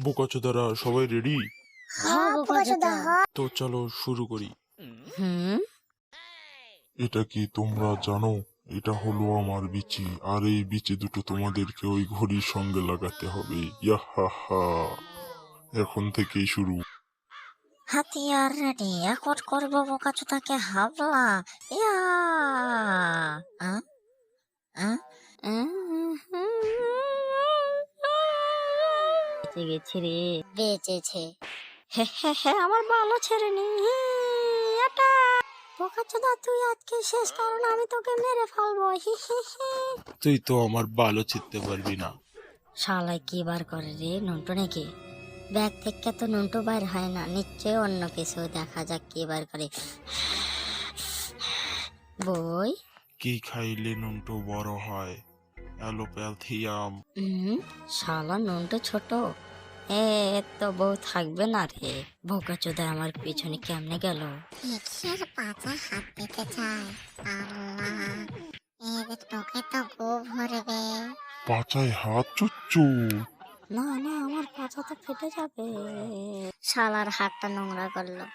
বোকাচোদারা সবাই রেডি? হ্যাঁ বোকাচোদা। তো চলো শুরু করি। হুম। এটা কি তোমরা জানো? এটা হলো আমার বিচি, আর এই বিচি দুটো তোমাদেরকে ওই ঘড়ির সঙ্গে লাগাতে হবে। ইয়াহা, এখন থেকেই শুরু। হাতিয়ার রেডি, এখন করবো বোকাচোদাকে হামলা। ইয়া আ? আ? বেঁচে গেছি রে। বেঁচেছে। হে হে হে, আমার ভালো ছেড়ে নি। এটা বোকাচোদা, তুই আজকে শেষ, কারণ আমি তোকে মেরে ফেলবো। হি হি হি। তুই তো আমার বালও ছিঁড়তে পারবি না। শালায় কি বার করে রে, নন্টু নাকি? ব্যাগ থেকে তো নন্টু বার হয় না, নিশ্চয়ই অন্য কিছু। দেখা যাক কি বার করে। বই। কি খাইলে নুনটু বড় হয়? অ্যালোপ্যাথিয়াম। শালা নন্টু ছোট। এ তো বউ থাকবে না রে। বোকাচোদা আমার পিছনে কেমনে গেল? রিক্সার পাতায় হাত দিতে চায়। আল্লাহ, এর তোকে তো গো ভরবে। পাছায় হাত চুচ্চু। না না, আমার পাছা তো ফেটে যাবে। শালার হাতটা নোংরা করলো।